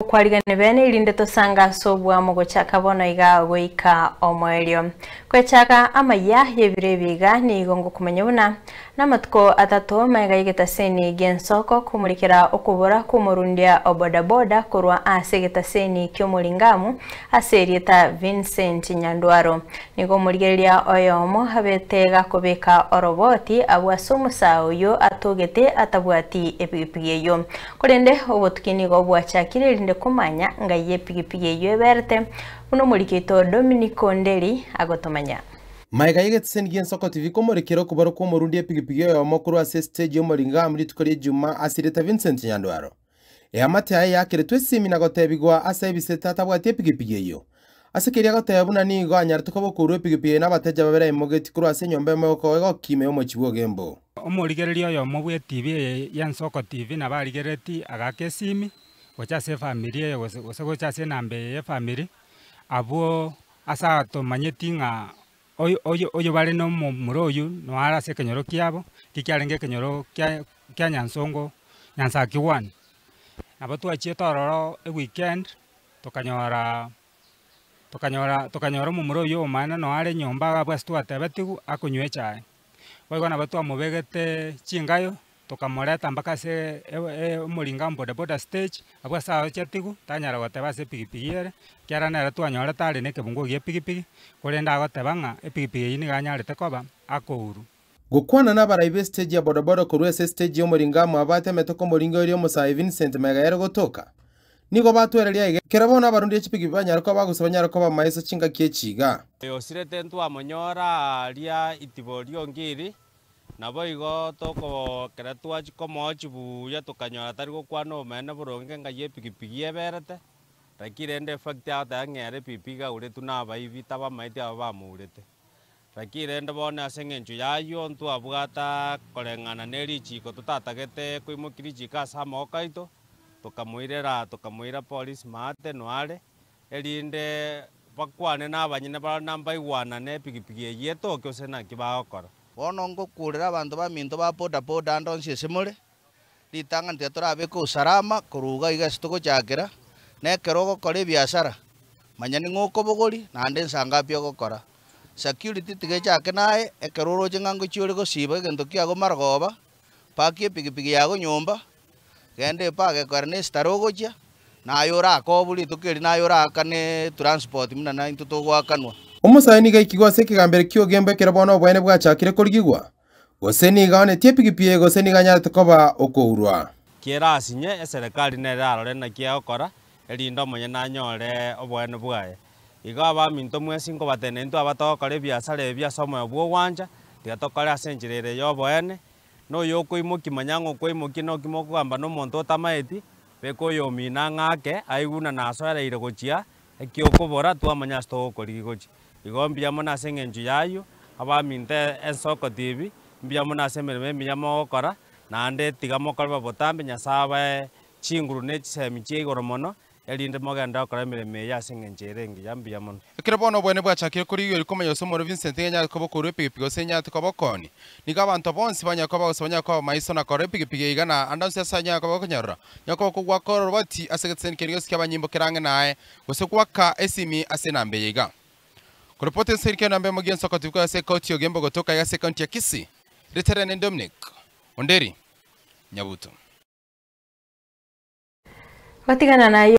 Kwarigane bene ilinde tosanga sobwa mugochaka bono iga goika omwelio kwechaka amaya yebirebiga ni gongo kumenyabuna namatko atato mega igetaseni gensoko kumulikira okubora kumurundia obodaboda kurwa asegetaseni kyomulingamu aserieta Vincent Nyandwaro nigo muligeria oyomo habetega kubeka oroboti abwasumusa uyo atogete atabwati epigipigeyo kurende obotukini go bwachakire ilinde kumanya ngaye pigipige yeberte uno mulikito Dominico Ndeli agotomanya Maiga yegetsen gien soko TV komorekero kubaro ko murundi pigipige yo mokuru ase stage yo moringa muri tukore juma asireta Vincent Nyandwaro amate aya yakire twesimi na gotebigwa ase biseta tabwate pigipige yo asekeria gotebuna ni go anyartuko bokuru pigipige na bateja babera imogeti kuru ase nyombe moko go kime yo mochibo gembo omurigererio yo mobwe TV yan soko TV na barigereti agake simi gochase family ye gochase nambe ye family abo asa to manyetinga oyo bale no muroyu no ara se kenyoro kiabo kikyarenge kenyoro kya nyansongo nyansa kiwan abo tuachie tororo e weekend tokanyora mu muroyu omana no are nyomba abo twatebetigu akunywe chai boigona batwa mubegete chingayo tokamoreta mpaka se mulinga bodaboda stage abwa saa chatigu tanyara goteba se pigipigire kiara na twanyora tare ne kebungo gie pigipigi kurenda gotebanga epigipigi ni ganyarete koba akouru gukwana na baraibe stage ya bodaboda kurwe se stage yo mulinga mu abate metoko mulinga iri Musa Vincent Megayero gotoka nigo batwereria ige kerabona barundi echipigi banyara ko bagusabanyara ko bamaisa chinga kiechiga yosirete ntwa monyora ria itiborio ngiri nabo igo toko kera twachi komochibu ya tukanyora tari gokwana omene boronge ngaye pigipigi eberete rakirende fact ata ngere pipiga ure tunaba ibita bamaiti aba murete rakirende bone asengenju yayo ntu abwata korengana nerichi ko tutatagete kuimukirichi kasa mokaito tukamuira police mate noare erinde bakwane nabanyine ba namba igwana ne pigipigi yeto kyose na kibakora bono ngokurira abantu baminto ba bodaboda ndonse semore litanga nteturabe ko salama kuruga igasituko cyakira nekerogo kore biashara manyani ngoko bogori nande nsanga pyo gokora security tige cyake nae ekeroro jingango cyuri go siba gendo kyago margoba pakie pigipigi yago nyomba gende page korne starogo cya nayora akobuli tukiri nayora akane transport mina na into togwakanwa Umusaini gaikigwa se kigambere kyo gembe kerabona obwene bwachakire kurigigwa goseni gane tiepigipie goseni ganyara tukoba okourwa kiera asinye serikali ne rarore na kia okora erindo monye na nyore obwene bwaye iga ba minto mwesi ngo batene ntu abatokore biasara ebia somo bwo wanja tigatokore asenjirere yo bwene no yoko imoki manyango ko imoki no kimoko gamba no monto tamaeti beko yo mina ngake aiguna na asore ire gochia ekiokobora twamanya sto okorigochi igombia mona sengenju yayo abaminte ensoko TV mbia mona semere mbia mokora nande tigamo korba botambe nyasaba chinguru ne semiche igoromono elinde moganda okora mireme ya sengenjere ngi yambia mono kirabona obwene bwachakire kurigyo rikomeyo somo Vincent Nyandwaro koboko repigipigi senya tukobokoni niga abantu bonsi banyakoba gusabanya ko maiso na kore pigipigi igana andanse sanya koboko nyarra nyakoko gwakoro bati asegetsen keriyo sikabanyimbo kirange nae gusekwaka esimi asenambe yiga Kuripote serikali nambe mugian soko tuko ase koti ogembo gotoka ya county ya Kisii Reterene Dominic Onderi Nyabuto Watigana na